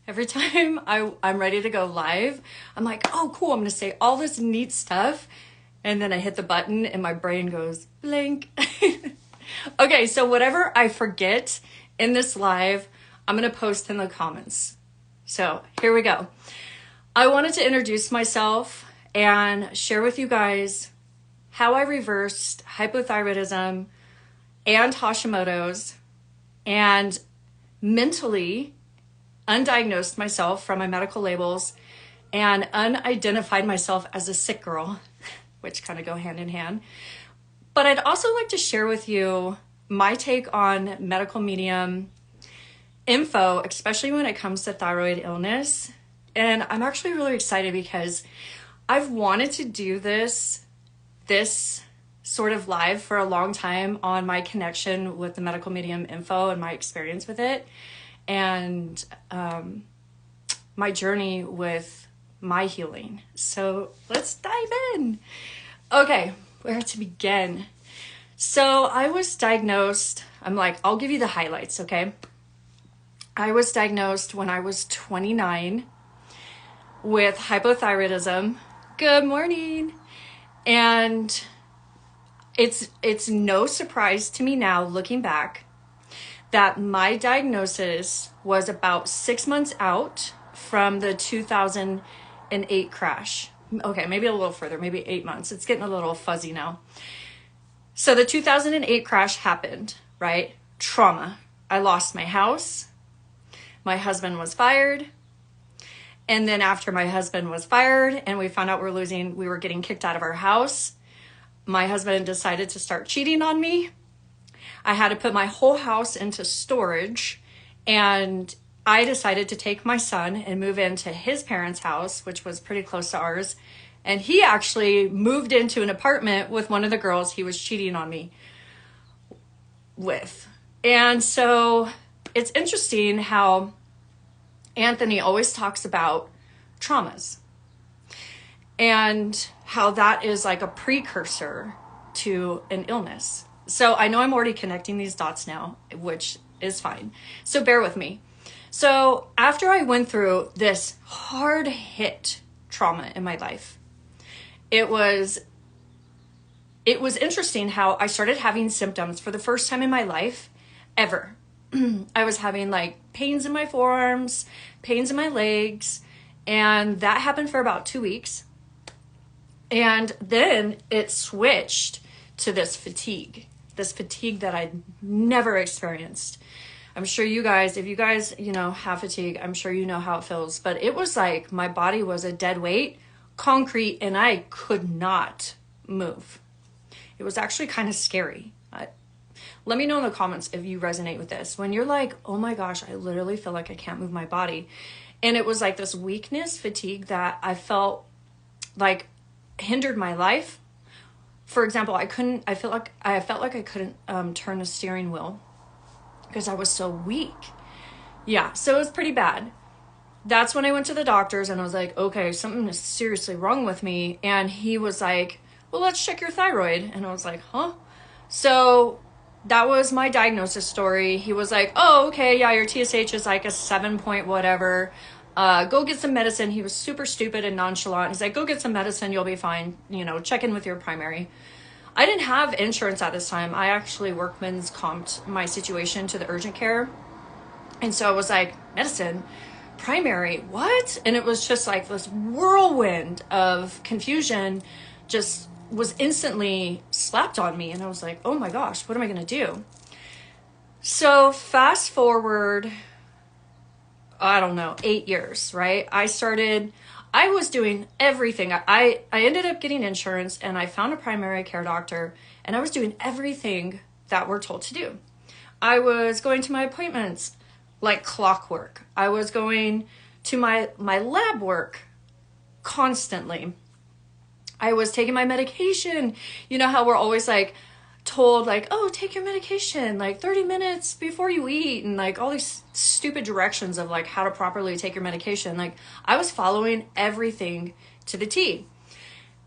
Every time I'm ready to go live, I'm like, oh, cool, I'm going to say all this neat stuff. And then I hit the button and my brain goes blank. Okay, so whatever I forget in this live, I'm going to post in the comments. So here we go. I wanted to introduce myself and share with you guys how I reversed hypothyroidism and Hashimoto's and mentally undiagnosed myself from my medical labels and unidentified myself as a sick girl, which kind of go hand in hand. But I'd also like to share with you my take on medical medium info, especially when it comes to thyroid illness. And I'm actually really excited because I've wanted to do this sort of live for a long time on my connection with the medical medium info and my experience with it. And my journey with my healing. So let's dive in. Okay, where to begin? So I was diagnosed, I'll give you the highlights, okay? I was diagnosed when I was 29 with hypothyroidism. Good morning. And it's no surprise to me now, looking back, that my diagnosis was about 6 months out from the 2008 crash. Okay, maybe a little further, maybe 8 months. It's getting a little fuzzy now. So the 2008 crash happened, right? Trauma. I lost my house. My husband was fired. And then after my husband was fired and we found out we were getting kicked out of our house, my husband decided to start cheating on me. I had to put my whole house into storage, and I decided to take my son and move into his parents' house, which was pretty close to ours. And he actually moved into an apartment with one of the girls he was cheating on me with. And so it's interesting how Anthony always talks about traumas and how that is like a precursor to an illness. So I know I'm already connecting these dots now, which is fine. So bear with me. So after I went through this hard hit trauma in my life, it was interesting how I started having symptoms for the first time in my life ever. I was having like pains in my forearms, pains in my legs, and that happened for about 2 weeks. And then it switched to this fatigue that I'd never experienced. I'm sure you guys, if you guys, have fatigue, I'm sure you know how it feels, but it was like my body was a dead weight, concrete, and I could not move. It was actually kind of scary. Let me know in the comments if you resonate with this. When you're like, oh my gosh, I literally feel like I can't move my body. And it was like this weakness, fatigue that I felt like hindered my life. For example, I felt like I couldn't turn the steering wheel because I was so weak. Yeah, so it was pretty bad. That's when I went to the doctors and I was like, okay, something is seriously wrong with me. And he was like, well, let's check your thyroid. And I was like, huh? So that was my diagnosis story. He was like, oh, okay, yeah, your TSH is like a 7 point whatever. Go get some medicine. He was super stupid and nonchalant. He's like, go get some medicine. You'll be fine. Check in with your primary. I didn't have insurance at this time. I actually workman's comped my situation to the urgent care. And so I was like, medicine, primary, what? And it was just like this whirlwind of confusion just was instantly slapped on me. And I was like, oh my gosh, what am I going to do? So fast forward, I don't know, 8 years, right? I was doing everything. I ended up getting insurance and I found a primary care doctor and I was doing everything that we're told to do. I was going to my appointments like clockwork. I was going to my lab work constantly. I was taking my medication. You know how we're always like told like, oh, take your medication like 30 minutes before you eat, and like all these stupid directions of like how to properly take your medication. Like I was following everything to the T.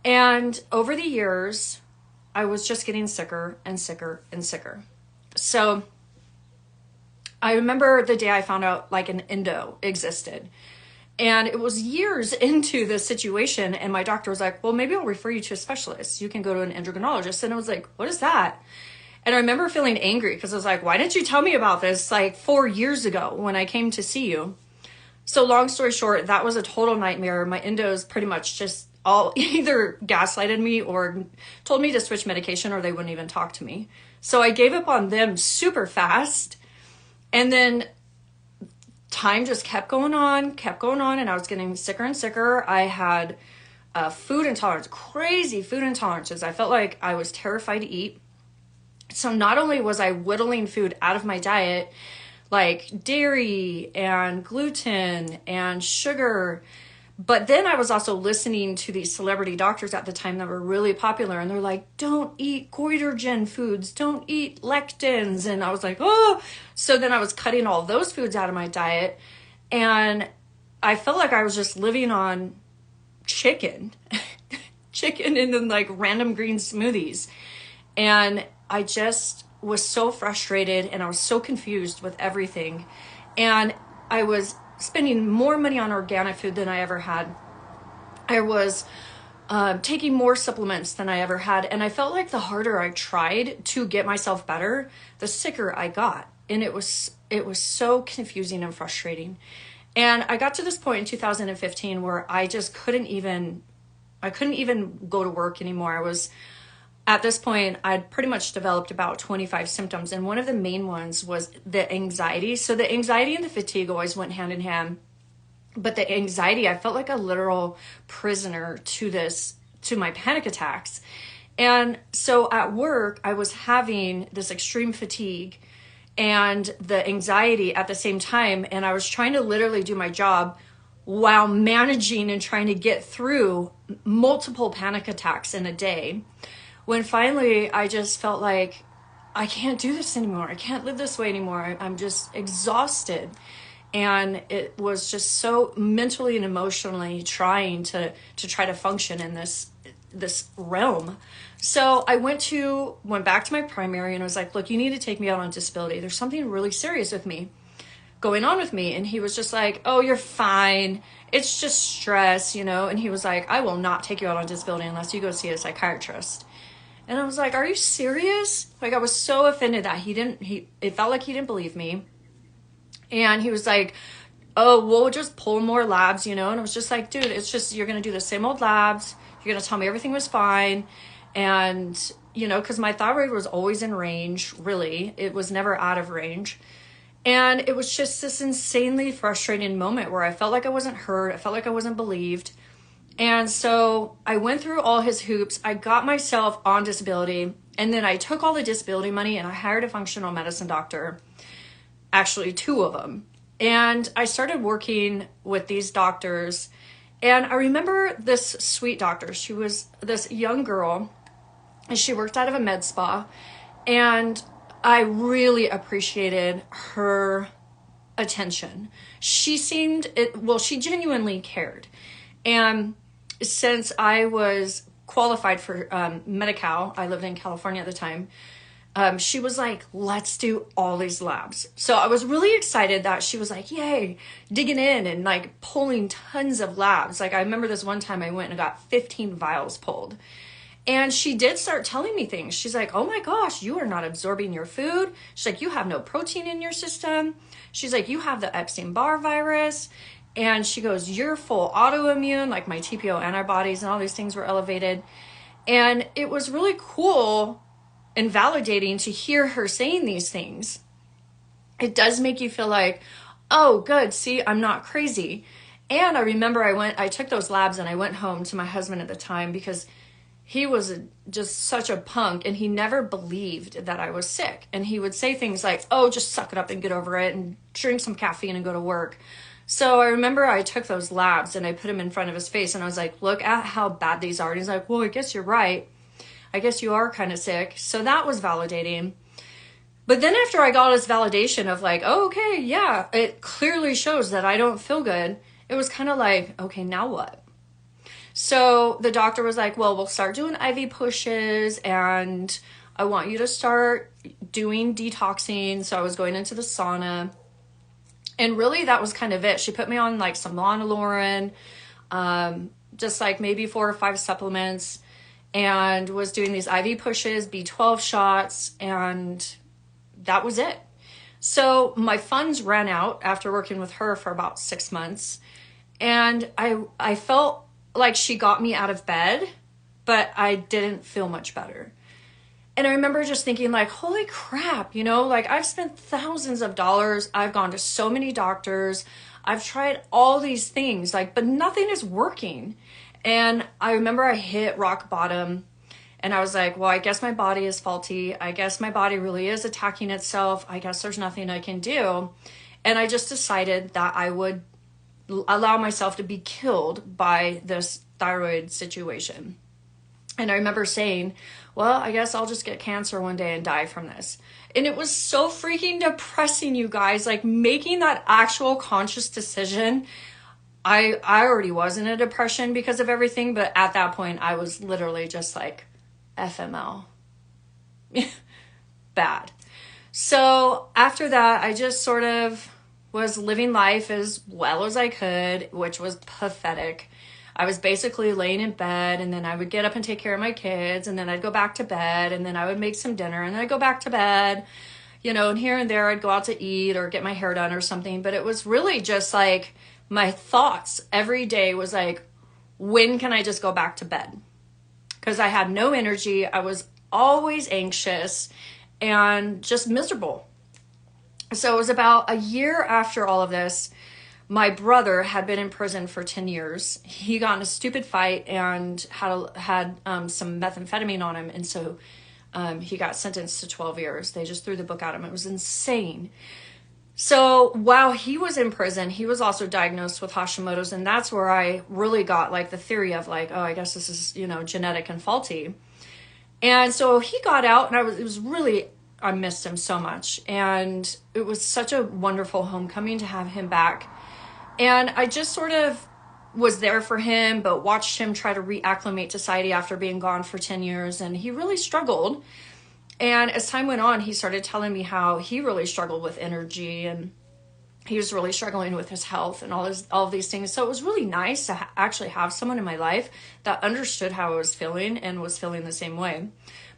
And over the years, I was just getting sicker and sicker and sicker. So I remember the day I found out like an endo existed. And it was years into this situation. And my doctor was like, well, maybe I'll refer you to a specialist. You can go to an endocrinologist. And I was like, what is that? And I remember feeling angry because I was like, why didn't you tell me about this like 4 years ago when I came to see you? So long story short, that was a total nightmare. My endos pretty much just all either gaslighted me or told me to switch medication, or they wouldn't even talk to me. So I gave up on them super fast. And then time just kept going on, and I was getting sicker and sicker. I had food intolerance, crazy food intolerances. I felt like I was terrified to eat. So not only was I whittling food out of my diet, like dairy and gluten and sugar, but then I was also listening to these celebrity doctors at the time that were really popular, and they're like, don't eat goitrogen foods, don't eat lectins. And I was like, oh. So then I was cutting all those foods out of my diet, and I felt like I was just living on chicken and then like random green smoothies. And I just was so frustrated, and I was so confused with everything. And I was spending more money on organic food than I ever had. I was taking more supplements than I ever had. And I felt like the harder I tried to get myself better, the sicker I got. And it was so confusing and frustrating. And I got to this point in 2015 where I just couldn't even go to work anymore. At this point, I'd pretty much developed about 25 symptoms. And one of the main ones was the anxiety. So the anxiety and the fatigue always went hand in hand. But the anxiety, I felt like a literal prisoner to my panic attacks. And so at work, I was having this extreme fatigue and the anxiety at the same time. And I was trying to literally do my job while managing and trying to get through multiple panic attacks in a day. When finally I just felt like I can't do this anymore. I can't live this way anymore. I'm just exhausted. And it was just so mentally and emotionally trying to try to function in this realm. So I went back to my primary and I was like, look, you need to take me out on disability. There's something really serious going on with me. And he was just like, oh, you're fine. It's just stress, And he was like, I will not take you out on disability unless you go see a psychiatrist. And I was like, are you serious? Like, I was so offended that it felt like he didn't believe me. And he was like, oh, we'll just pull more labs, And I was just like, dude, it's just, you're going to do the same old labs. You're going to tell me everything was fine. And, because my thyroid was always in range, really. It was never out of range. And it was just this insanely frustrating moment where I felt like I wasn't heard. I felt like I wasn't believed. And so I went through all his hoops. I got myself on disability, and then I took all the disability money and I hired a functional medicine doctor, actually 2 of them. And I started working with these doctors. And I remember this sweet doctor. She was this young girl, and she worked out of a med spa. And I really appreciated her attention. She genuinely cared. And since I was qualified for Medi-Cal, I lived in California at the time, she was like, let's do all these labs. So I was really excited that she was like, yay, digging in and like pulling tons of labs. Like I remember this one time I went and got 15 vials pulled. And she did start telling me things. She's like, oh my gosh, you are not absorbing your food. She's like, you have no protein in your system. She's like, you have the Epstein-Barr virus. And she goes, you're full autoimmune, like my TPO antibodies and all these things were elevated. And it was really cool and validating to hear her saying these things. It does make you feel like, oh, good, see, I'm not crazy. And I remember I took those labs and I went home to my husband at the time because he was just such a punk and he never believed that I was sick. And he would say things like, oh, just suck it up and get over it and drink some caffeine and go to work. So I remember I took those labs and I put them in front of his face and I was like, look at how bad these are. And he's like, well, I guess you're right. I guess you are kind of sick. So that was validating. But then after I got his validation of like, oh, okay, yeah, it clearly shows that I don't feel good. It was kind of like, okay, now what? So the doctor was like, well, we'll start doing IV pushes and I want you to start doing detoxing. So I was going into the sauna. And really that was kind of it. She put me on like some Lanolin, just like maybe 4 or 5 supplements, and was doing these IV pushes, B12 shots, and that was it. So my funds ran out after working with her for about 6 months. And I felt like she got me out of bed, but I didn't feel much better. And I remember just thinking like, holy crap, you know, like I've spent thousands of dollars. I've gone to so many doctors. I've tried all these things, like, but nothing is working. And I remember I hit rock bottom and I was like, well, I guess my body is faulty. I guess my body really is attacking itself. I guess there's nothing I can do. And I just decided that I would allow myself to be killed by this thyroid situation. And I remember saying, well, I guess I'll just get cancer one day and die from this. And it was so freaking depressing, you guys, like making that actual conscious decision. I already was in a depression because of everything, but at that point I was literally just like FML. Bad. So after that, I just sort of was living life as well as I could, which was pathetic. I was basically laying in bed, and then I would get up and take care of my kids, and then I'd go back to bed, and then I would make some dinner, and then I'd go back to bed, you know, and here and there I'd go out to eat or get my hair done or something. But it was really just like my thoughts every day was like, when can I just go back to bed? Because I had no energy. I was always anxious and just miserable. So it was about a year after all of this. My brother had been in prison for 10 years. He got in a stupid fight and had some methamphetamine on him. And so he got sentenced to 12 years. They just threw the book at him. It was insane. So while he was in prison, he was also diagnosed with Hashimoto's. And that's where I really got like the theory of like, oh, I guess this is, you know, genetic and faulty. And so he got out, and I missed him so much. And it was such a wonderful homecoming to have him back. And I just sort of was there for him, but watched him try to reacclimate to society after being gone for 10 years. And he really struggled. And as time went on, he started telling me how he really struggled with energy, and he was really struggling with his health and all of these things. So it was really nice to actually have someone in my life that understood how I was feeling and was feeling the same way.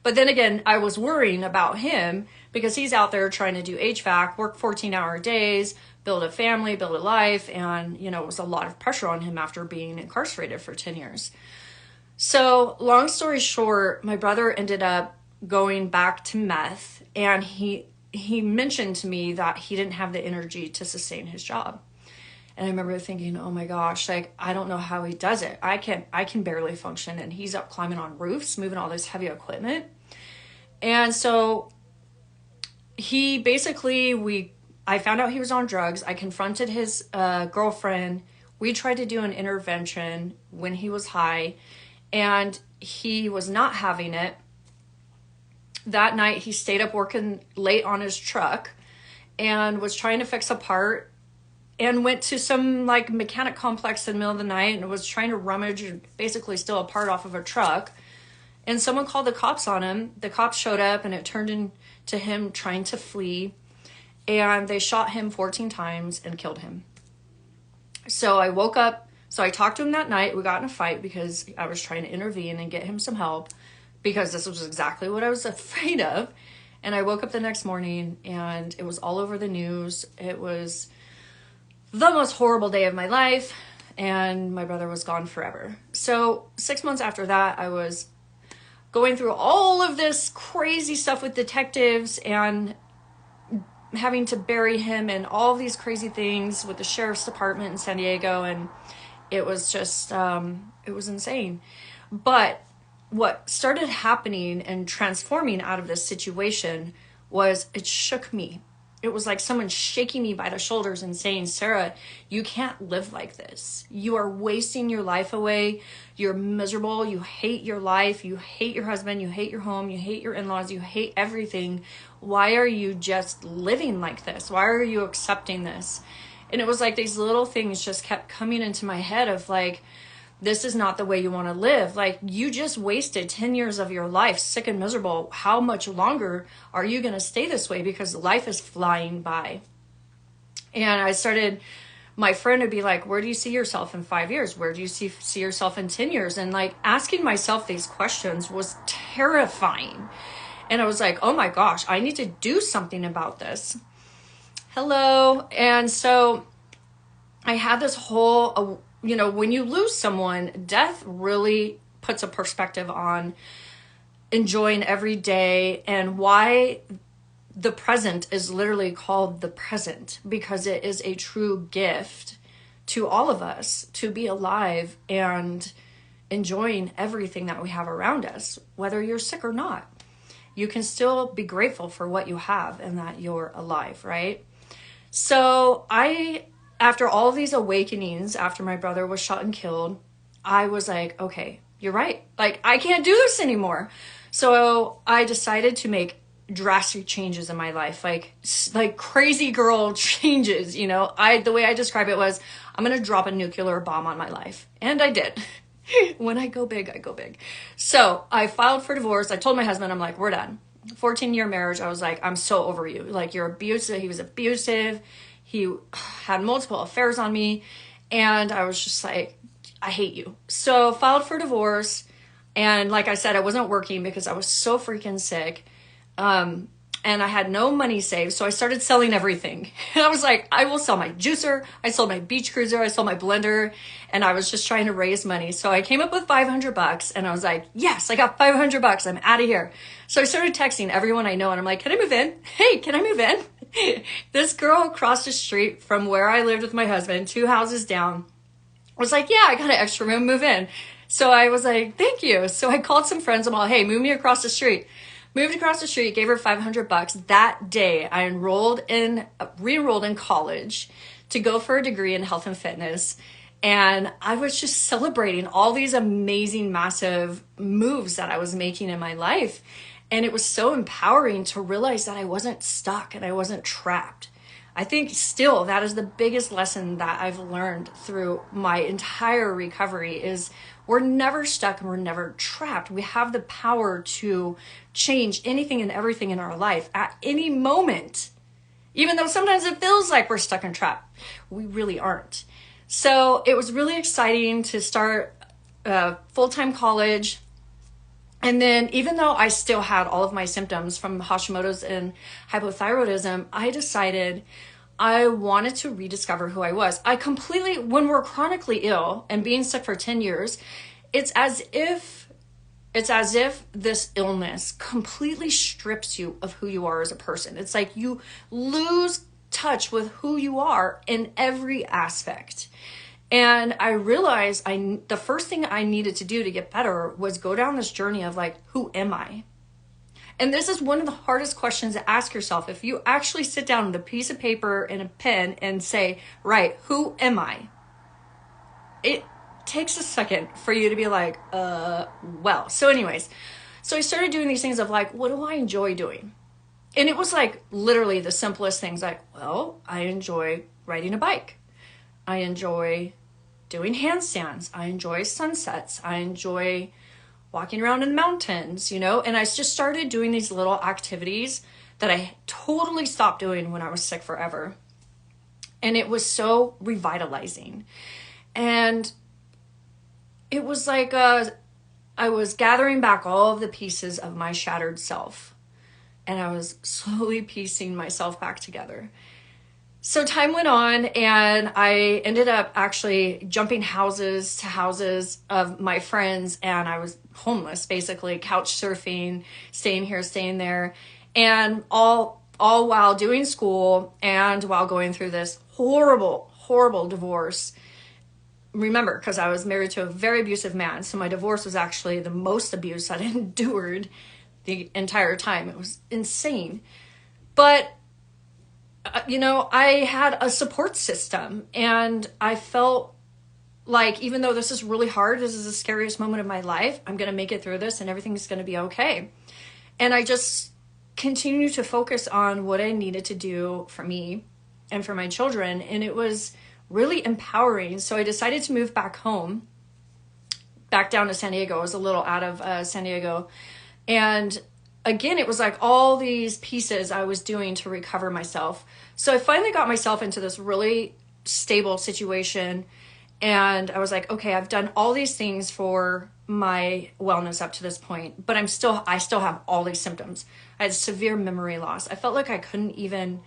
But then again, I was worrying about him because he's out there trying to do HVAC, work 14-hour days, build a family, build a life. And, you know, it was a lot of pressure on him after being incarcerated for 10 years. So long story short, my brother ended up going back to meth, and he mentioned to me that he didn't have the energy to sustain his job. And I remember thinking, oh my gosh, like, I don't know how he does it. I can barely function. And he's up climbing on roofs, moving all this heavy equipment. And so he basically, I found out he was on drugs. I confronted his girlfriend. We tried to do an intervention when he was high, and he was not having it. That night, he stayed up working late on his truck and was trying to fix a part, and went to some like mechanic complex in the middle of the night and was trying to rummage and basically steal a part off of a truck. And someone called the cops on him. The cops showed up, and it turned into him trying to flee. And they shot him 14 times and killed him. So I woke up. So I talked to him that night. We got in a fight because I was trying to intervene and get him some help, because this was exactly what I was afraid of. And I woke up the next morning, and it was all over the news. It was the most horrible day of my life, and my brother was gone forever. So 6 months after that, I was going through all of this crazy stuff with detectives and having to bury him and all of these crazy things with the sheriff's department in San Diego. And it was just, it was insane. But what started happening and transforming out of this situation was it shook me. It was like someone shaking me by the shoulders and saying, Sarah, you can't live like this. You are wasting your life away. You're miserable. You hate your life. You hate your husband. You hate your home. You hate your in-laws. You hate everything. Why are you just living like this? Why are you accepting this? And it was like these little things just kept coming into my head of like, this is not the way you want to live. Like, you just wasted 10 years of your life sick and miserable. How much longer are you going to stay this way? Because life is flying by. And I started, my friend would be like, where do you see yourself in 5 years? Where do you see yourself in 10 years? And like, asking myself these questions was terrifying. And I was like, oh my gosh, I need to do something about this. Hello. And so I had this whole, when you lose someone, death really puts a perspective on enjoying every day, and why the present is literally called the present, because it is a true gift to all of us to be alive and enjoying everything that we have around us, whether you're sick or not. You can still be grateful for what you have and that you're alive, right? So after all of these awakenings, after my brother was shot and killed, I was like, okay, you're right. Like, I can't do this anymore. So I decided to make drastic changes in my life, like crazy girl changes. The way I describe it was, I'm going to drop a nuclear bomb on my life. And I did. When I go big, I go big. So I filed for divorce. I told my husband, I'm like, we're done. 14-year marriage. I was like, I'm so over you. Like, you're abusive. He was abusive. He had multiple affairs on me. And I was just like, I hate you. So filed for divorce. And like I said, I wasn't working because I was so freaking sick. And I had no money saved. So I started selling everything. And I was like, I will sell my juicer. I sold my beach cruiser. I sold my blender. And I was just trying to raise money. So I came up with $500 and I was like, yes, I got $500. I'm out of here. So I started texting everyone I know. And I'm like, can I move in? Hey, can I move in? This girl across the street from where I lived with my husband, 2 houses down, was like, yeah, I got an extra room, move in. So I was like, thank you. So I called some friends. I'm all, hey, move me across the street. Moved across the street, gave her $500. That day, I re-enrolled in college to go for a degree in health and fitness. And I was just celebrating all these amazing, massive moves that I was making in my life. And it was so empowering to realize that I wasn't stuck and I wasn't trapped. I think still that is the biggest lesson that I've learned through my entire recovery is we're never stuck and we're never trapped. We have the power to change anything and everything in our life at any moment. Even though sometimes it feels like we're stuck and trapped, we really aren't. So it was really exciting to start full-time college. And then even though I still had all of my symptoms from Hashimoto's and hypothyroidism, I decided I wanted to rediscover who I was. When we're chronically ill and being sick for 10 years, it's as if this illness completely strips you of who you are as a person. It's like you lose touch with who you are in every aspect. And I realized the first thing I needed to do to get better was go down this journey of like, who am I? And this is one of the hardest questions to ask yourself. If you actually sit down with a piece of paper and a pen and say, right, who am I? It takes a second for you to be like, well. So anyways, so I started doing these things of like, what do I enjoy doing? And it was like literally the simplest things like, well, I enjoy riding a bike. I enjoy doing handstands. I enjoy sunsets. I enjoy walking around in the mountains, and I just started doing these little activities that I totally stopped doing when I was sick forever. And it was so revitalizing. And it was like I was gathering back all of the pieces of my shattered self. And I was slowly piecing myself back together. So time went on and I ended up actually jumping houses to houses of my friends, and I was homeless, basically couch surfing, staying here, staying there, and all while doing school and while going through this horrible, horrible divorce. Remember, because I was married to a very abusive man, so my divorce was actually the most abuse I'd endured the entire time. It was insane. But I had a support system, and I felt like even though this is really hard, this is the scariest moment of my life, I'm going to make it through this and everything's going to be okay. And I just continued to focus on what I needed to do for me and for my children. And it was really empowering. So I decided to move back home back down to San Diego. I was a little out of San Diego. And again, it was like all these pieces I was doing to recover myself. So I finally got myself into this really stable situation. And I was like, okay, I've done all these things for my wellness up to this point, but I still have all these symptoms. I had severe memory loss. I felt like I couldn't even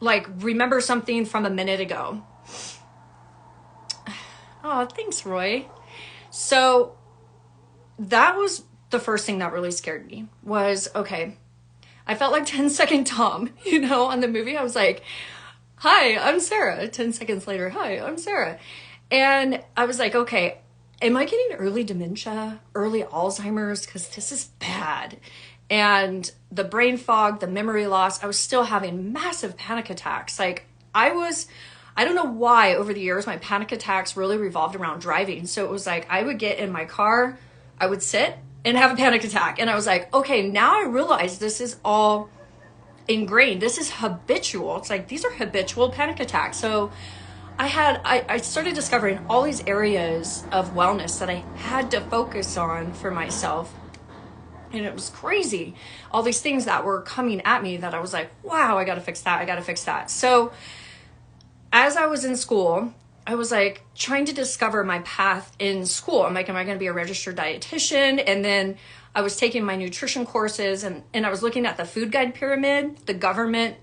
like remember something from a minute ago. Oh, thanks, Roy. So that was the first thing that really scared me was, okay, I felt like 10-second Tom, on the movie. I was like, hi, I'm Sarah. 10 seconds later, hi, I'm Sarah. And I was like, okay, am I getting early dementia, early Alzheimer's? Because this is bad. And the brain fog, the memory loss, I was still having massive panic attacks. Like I don't know why over the years, my panic attacks really revolved around driving. So it was like, I would get in my car, I would sit and have a panic attack. And I was like, okay, now I realize this is all ingrained. This is habitual. It's like, these are habitual panic attacks. So I started discovering all these areas of wellness that I had to focus on for myself. And it was crazy. All these things that were coming at me that I was like, wow, I got to fix that. I got to fix that. So as I was in school, I was like trying to discover my path in school. I'm like, am I going to be a registered dietitian? And then I was taking my nutrition courses and I was looking at the food guide pyramid, the government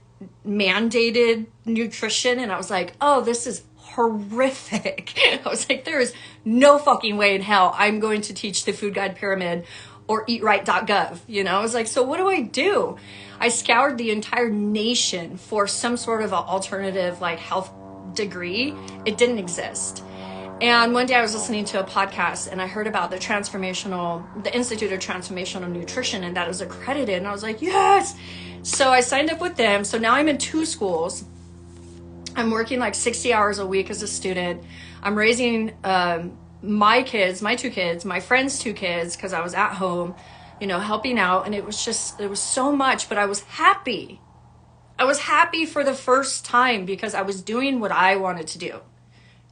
mandated nutrition. And I was like, oh, this is horrific. I was like, there is no fucking way in hell I'm going to teach the food guide pyramid or eatright.gov. I was like, so what do? I scoured the entire nation for some sort of an alternative like health degree. It didn't exist. And one day I was listening to a podcast and I heard about the Institute of Transformational Nutrition, and that was accredited. And I was like, yes. So I signed up with them. So now I'm in 2 schools. I'm working like 60 hours a week as a student. I'm raising my kids, my 2 kids, my friends' 2 kids, because I was at home, helping out. And it was so much, but I was happy. I was happy for the first time because I was doing what I wanted to do.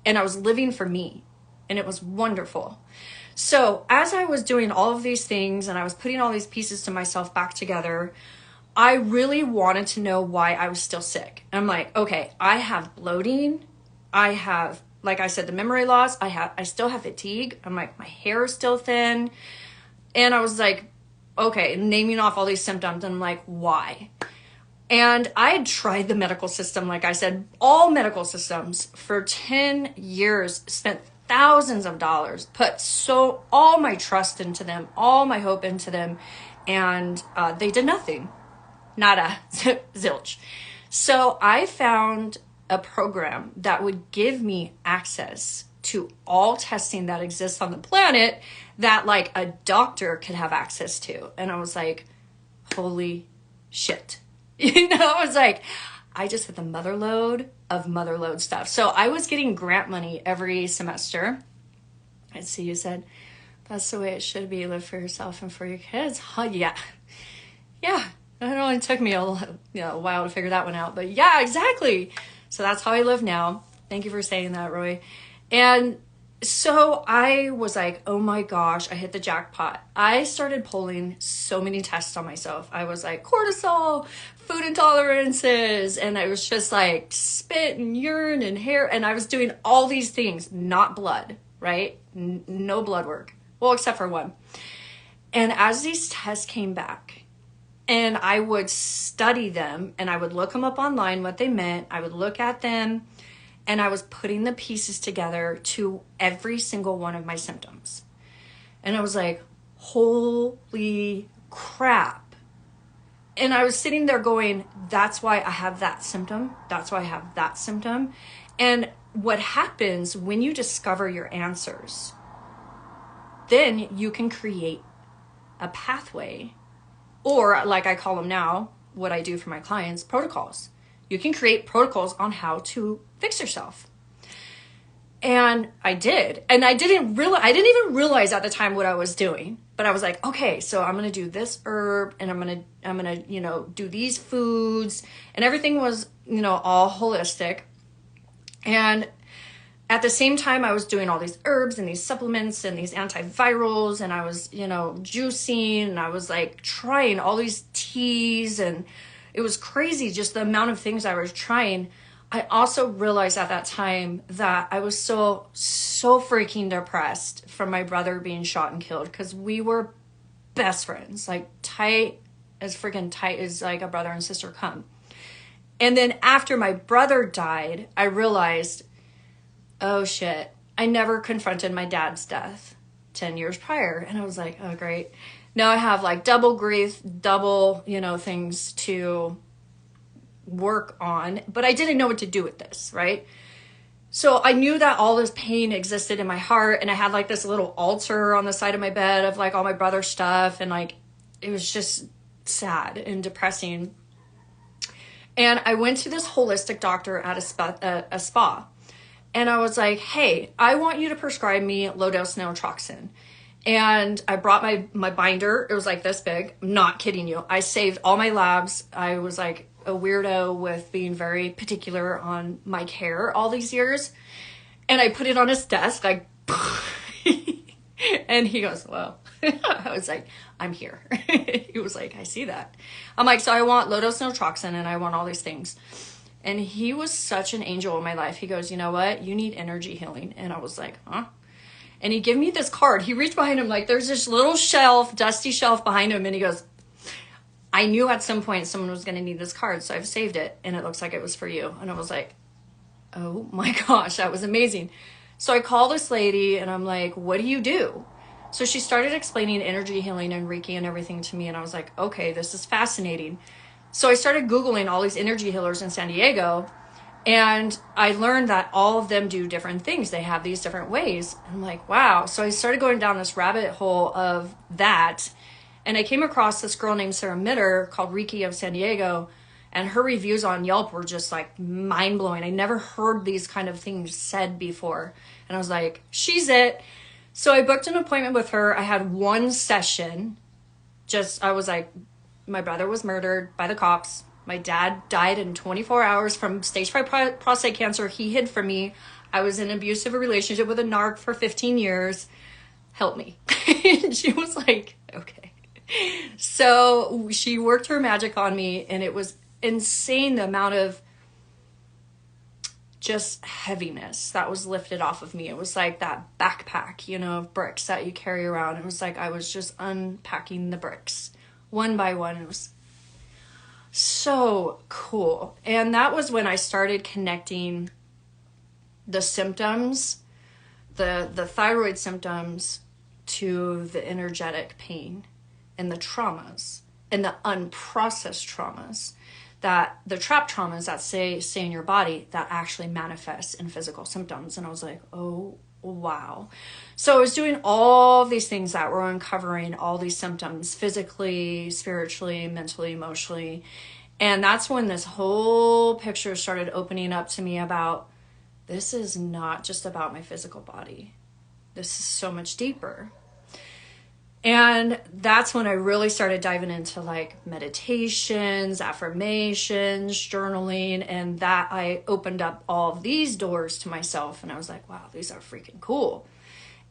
And I was living for me. And it was wonderful. So as I was doing all of these things and I was putting all these pieces to myself back together, I really wanted to know why I was still sick. And I'm like, okay, I have bloating. I have, like I said, the memory loss. I still have fatigue. I'm like, my hair is still thin. And I was like, okay, naming off all these symptoms. And I'm like, why? And I had tried the medical system, like I said, all medical systems for 10 years, spent thousands of dollars, put all my trust into them, all my hope into them, and they did nothing. Nada, zilch. So I found a program that would give me access to all testing that exists on the planet that like a doctor could have access to. And I was like, holy shit. I was like, I just hit the motherload of motherload stuff. So I was getting grant money every semester. I see you said, that's the way it should be. Live for yourself and for your kids. Huh? Yeah. Yeah. It only took me a while to figure that one out. But yeah, exactly. So that's how I live now. Thank you for saying that, Roy. And so I was like, oh my gosh, I hit the jackpot. I started pulling so many tests on myself. I was like cortisol, food intolerances, and I was just like spit and urine and hair. And I was doing all these things, not blood, right? No blood work. Well, except for one. And as these tests came back and I would study them and I would look them up online, what they meant, I would look at them, and I was putting the pieces together to every single one of my symptoms. And I was like, holy crap. And I was sitting there going, that's why I have that symptom. That's why I have that symptom. And what happens when you discover your answers, then you can create a pathway, or like I call them now, what I do for my clients, protocols. You can create protocols on how to fix yourself. And I did. And I didn't even realize at the time what I was doing. But I was like, okay, so I'm going to do this herb and I'm going to, do these foods, and everything was, all holistic. And at the same time, I was doing all these herbs and these supplements and these antivirals, and I was, juicing, and I was like trying all these teas, and it was crazy just the amount of things I was trying. I also realized at that time that I was so freaking depressed from my brother being shot and killed, because we were best friends, like tight as like a brother and sister come. And then after my brother died, I realized, oh shit, I never confronted my dad's death 10 years prior. And I was like, oh great. Now I have like double grief, double, things to work on, but I didn't know what to do with this, right? So I knew that all this pain existed in my heart, and I had like this little altar on the side of my bed of like all my brother's stuff, and like it was just sad and depressing. And I went to this holistic doctor at a spa. And I was like, hey, I want you to prescribe me low-dose neurotoxin. And I brought my binder. It was like this big. I'm not kidding you. I saved all my labs. I was like a weirdo with being very particular on my care all these years. And I put it on his desk, like, and he goes, well, I was like, I'm here. He was like, I see that. I'm like, so I want low-dose neurotoxin, and I want all these things. And he was such an angel in my life. He goes, you know what? You need energy healing. And I was like, huh? And he gave me this card. He reached behind him, like there's this little shelf, dusty shelf behind him. And he goes, I knew at some point someone was going to need this card, so I've saved it. And it looks like it was for you. And I was like, oh my gosh, that was amazing. So I called this lady and I'm like, what do you do? So she started explaining energy healing and Reiki and everything to me. And I was like, okay, this is fascinating. So I started Googling all these energy healers in San Diego, and I learned that all of them do different things. They have these different ways. I'm like, wow. So I started going down this rabbit hole of that. And I came across this girl named Sarah Mitter called Reiki of San Diego, and her reviews on Yelp were just like mind blowing. I never heard these kind of things said before. And I was like, she's it. So I booked an appointment with her. I had one session. I was like, my brother was murdered by the cops. My dad died in 24 hours from stage 5 prostate cancer. He hid from me. I was in an abusive relationship with a narc for 15 years. Help me. And she was like, okay. So she worked her magic on me, and it was insane the amount of just heaviness that was lifted off of me. It was like that backpack, of bricks that you carry around. It was like I was just unpacking the bricks one by one. It was so cool. And that was when I started connecting the symptoms, the thyroid symptoms, to the energetic pain and the traumas and the unprocessed traumas, that the trapped traumas that stay in your body that actually manifest in physical symptoms. And I was like, oh, wow. So I was doing all these things that were uncovering all these symptoms physically, spiritually, mentally, emotionally. And that's when this whole picture started opening up to me about, this is not just about my physical body. This is so much deeper. And that's when I really started diving into like meditations, affirmations, journaling, and that I opened up all of these doors to myself. And I was like, wow, these are freaking cool.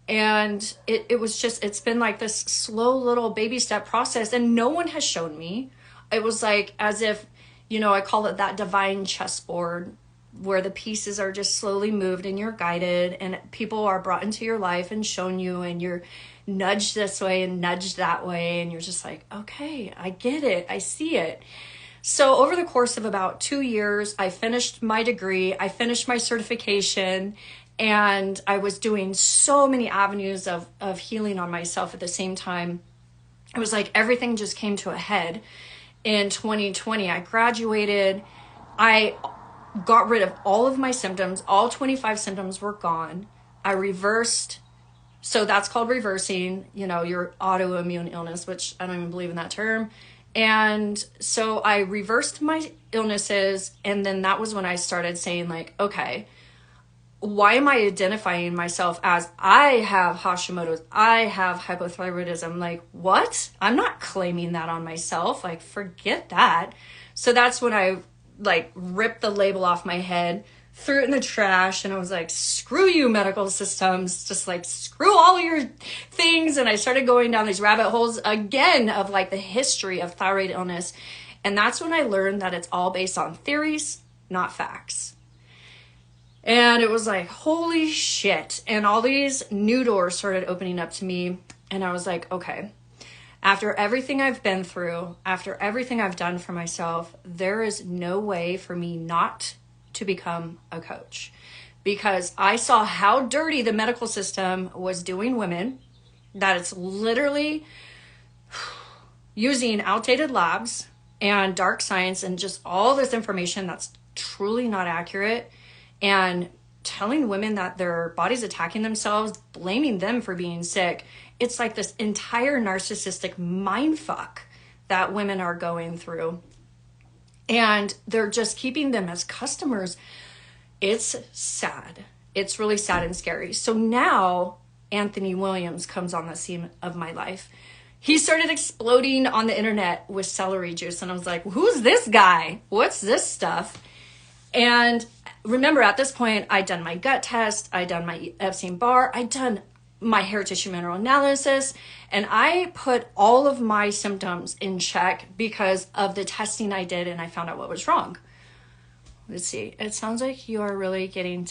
And it's been like this slow little baby step process, and no one has shown me. It was like as if, I call it that divine chessboard, where the pieces are just slowly moved and you're guided, and people are brought into your life and shown you, and you're nudged this way and nudged that way, and you're just like, okay, I get it, I see it. So over the course of about 2 years, I finished my degree, I finished my certification, and I was doing so many avenues of healing on myself at the same time. It was like everything just came to a head in 2020. I graduated, I got rid of all of my symptoms, all 25 symptoms were gone. I reversed. So that's called reversing, your autoimmune illness, which I don't even believe in that term. And so I reversed my illnesses. And then that was when I started saying like, okay, why am I identifying myself as I have Hashimoto's, I have hypothyroidism? Like, what? I'm not claiming that on myself. Like, forget that. So that's when I like ripped the label off my head, threw it in the trash, and I was like, screw you, medical systems, just like, screw all your things. And I started going down these rabbit holes again of like the history of thyroid illness. And that's when I learned that it's all based on theories, not facts. And it was like, holy shit. And all these new doors started opening up to me. And I was like, okay, after everything I've been through, after everything I've done for myself, there is no way for me not to become a coach, because I saw how dirty the medical system was doing women, that it's literally using outdated labs and dark science and just all this information that's truly not accurate, and telling women that their body's attacking themselves, blaming them for being sick. It's like this entire narcissistic mind fuck that women are going through. And they're just keeping them as customers. It's sad. It's really sad and scary. So now Anthony Williams comes on the scene of my life. He started exploding on the internet with celery juice. And I was like, who's this guy? What's this stuff? And remember, at this point, I'd done my gut test. I'd done my Epstein-Barr. I'd done my hair tissue mineral analysis, and I put all of my symptoms in check because of the testing I did, and I found out what was wrong. Let's see. It sounds like you are really getting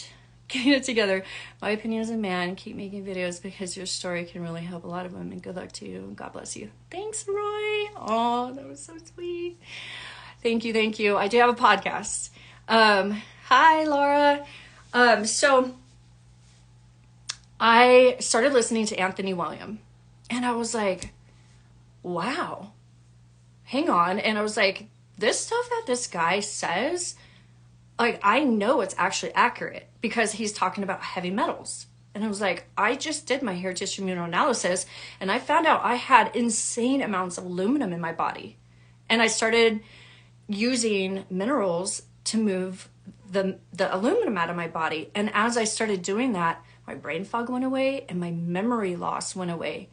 it together. My opinion as a man, keep making videos because your story can really help a lot of women. Good luck to you. God bless you. Thanks, Roy. Oh, that was so sweet. Thank you. Thank you. I do have a podcast. Hi, Laura. So I started listening to Anthony Williams, and I was like, wow, hang on. And I was like, this stuff that this guy says, like, I know it's actually accurate because he's talking about heavy metals. And I was like, I just did my hair tissue mineral analysis, and I found out I had insane amounts of aluminum in my body. And I started using minerals to move the aluminum out of my body. And as I started doing that, my brain fog went away and my memory loss went away.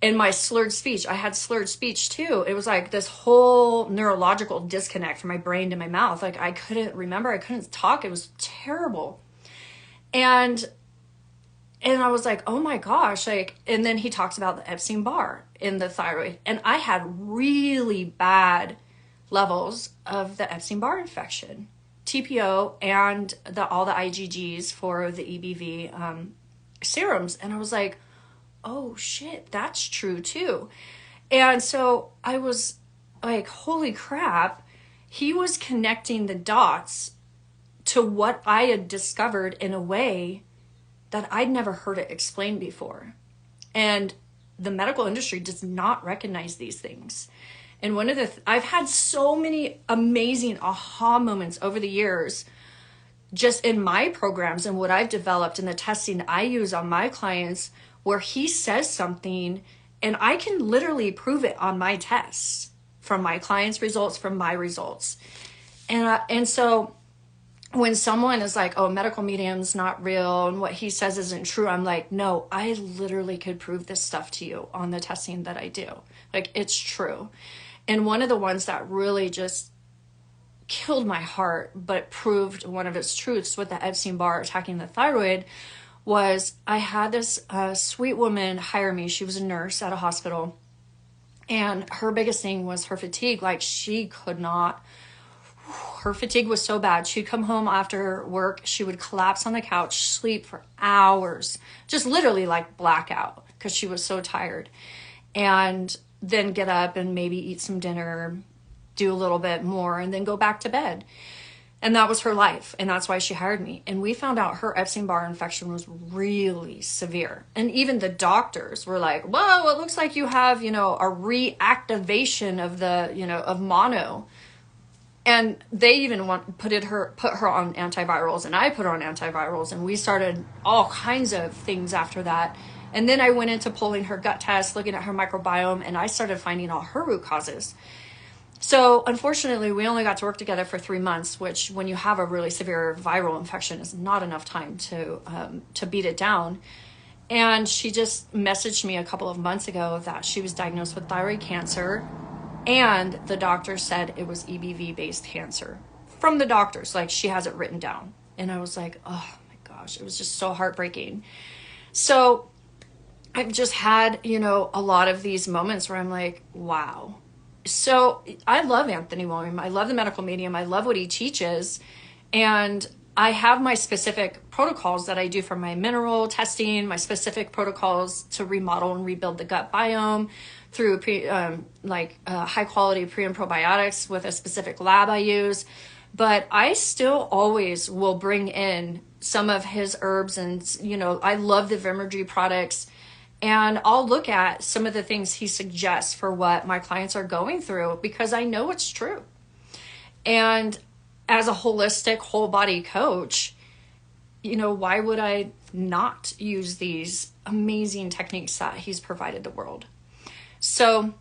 And my slurred speech, I had slurred speech too. It was like this whole neurological disconnect from my brain to my mouth. Like I couldn't remember, I couldn't talk. It was terrible. And I was like, oh my gosh, like, and then he talks about the Epstein-Barr in the thyroid. And I had really bad levels of the Epstein-Barr infection, TPO, and all the IgGs for the EBV serums. And I was like, oh shit, that's true too. And so I was like, holy crap, he was connecting the dots to what I had discovered in a way that I'd never heard it explained before. And the medical industry does not recognize these things. And one of I've had so many amazing aha moments over the years, just in my programs and what I've developed and the testing I use on my clients, where he says something and I can literally prove it on my tests from my clients' results, from my results. And so when someone is like, oh, medical medium's not real and what he says isn't true, I'm like, no, I literally could prove this stuff to you on the testing that I do. Like, it's true. And one of the ones that really just killed my heart, but proved one of its truths with the Epstein-Barr attacking the thyroid, was I had this sweet woman hire me. She was a nurse at a hospital. And her biggest thing was her fatigue. Like, she could not, her fatigue was so bad. She'd come home after work. She would collapse on the couch, sleep for hours, just literally like blackout because she was so tired. And then get up and maybe eat some dinner, do a little bit more, and then go back to bed. And that was her life. And that's why she hired me. And we found out her Epstein-Barr infection was really severe. And even the doctors were like, whoa, it looks like you have, a reactivation of of mono. And they even put her on antivirals, and I put her on antivirals, and we started all kinds of things after that. And then I went into pulling her gut test, looking at her microbiome, and I started finding all her root causes. So unfortunately, we only got to work together for 3 months, which when you have a really severe viral infection is not enough time to beat it down. And she just messaged me a couple of months ago that she was diagnosed with thyroid cancer, and the doctor said it was EBV-based cancer. From the doctors, like, she has it written down. And I was like, oh my gosh, it was just so heartbreaking. So I've just had, you know, a lot of these moments where I'm like, wow. So I love Anthony William. I love the medical medium. I love what he teaches. And I have my specific protocols that I do for my mineral testing, my specific protocols to remodel and rebuild the gut biome through high quality pre and probiotics with a specific lab I use. But I still always will bring in some of his herbs, and, you know, I love the Vimergy products. And I'll look at some of the things he suggests for what my clients are going through, because I know it's true. And as a holistic whole body coach, you know, why would I not use these amazing techniques that he's provided the world? So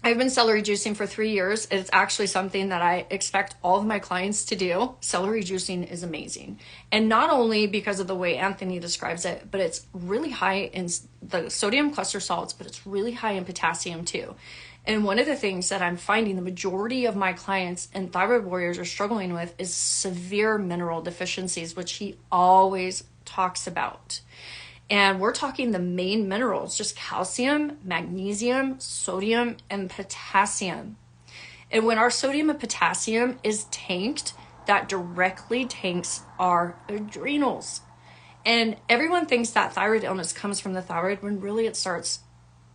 I've been celery juicing for 3 years. It's actually something that I expect all of my clients to do. Celery juicing is amazing. And not only because of the way Anthony describes it, but it's really high in the sodium cluster salts, but it's really high in potassium too. And one of the things that I'm finding the majority of my clients and thyroid warriors are struggling with is severe mineral deficiencies, which he always talks about. And we're talking the main minerals, just calcium, magnesium, sodium, and potassium. And when our sodium and potassium is tanked, that directly tanks our adrenals. And everyone thinks that thyroid illness comes from the thyroid, when really it starts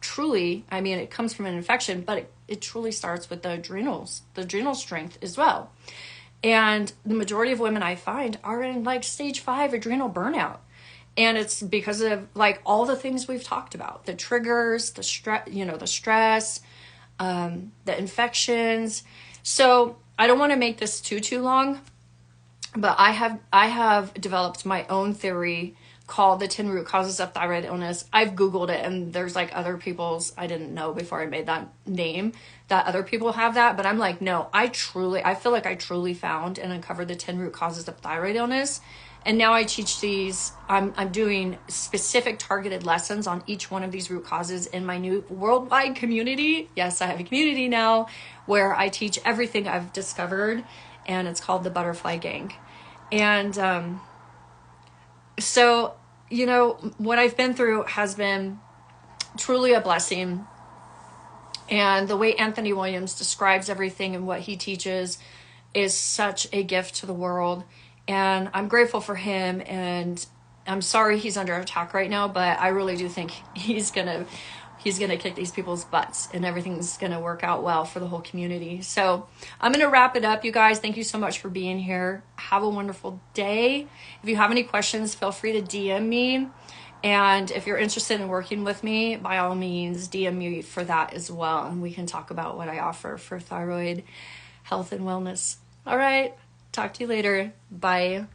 truly, I mean, it comes from an infection, but it truly starts with the adrenals, the adrenal strength as well. And the majority of women I find are in like stage 5 adrenal burnout. And it's because of like all the things we've talked about, the triggers, the stress, you know, the stress, the infections. So I don't want to make this too long, but I have developed my own theory called the 10 root causes of thyroid illness. I've Googled it, and there's like other people's, I didn't know before I made that name that other people have that, but I'm like, no, I feel like I truly found and uncovered the 10 root causes of thyroid illness. And now I teach these, I'm doing specific targeted lessons on each one of these root causes in my new worldwide community. Yes, I have a community now where I teach everything I've discovered, and it's called the Butterfly Gang. And so, you know, what I've been through has been truly a blessing. And the way Anthony Williams describes everything and what he teaches is such a gift to the world. And I'm grateful for him, and I'm sorry he's under attack right now, but I really do think he's gonna kick these people's butts, and everything's gonna work out well for the whole community. So I'm gonna wrap it up, you guys. Thank you so much for being here. Have a wonderful day. If you have any questions, feel free to DM me. And if you're interested in working with me, by all means, DM me for that as well. And we can talk about what I offer for thyroid health and wellness. All right. Talk to you later. Bye.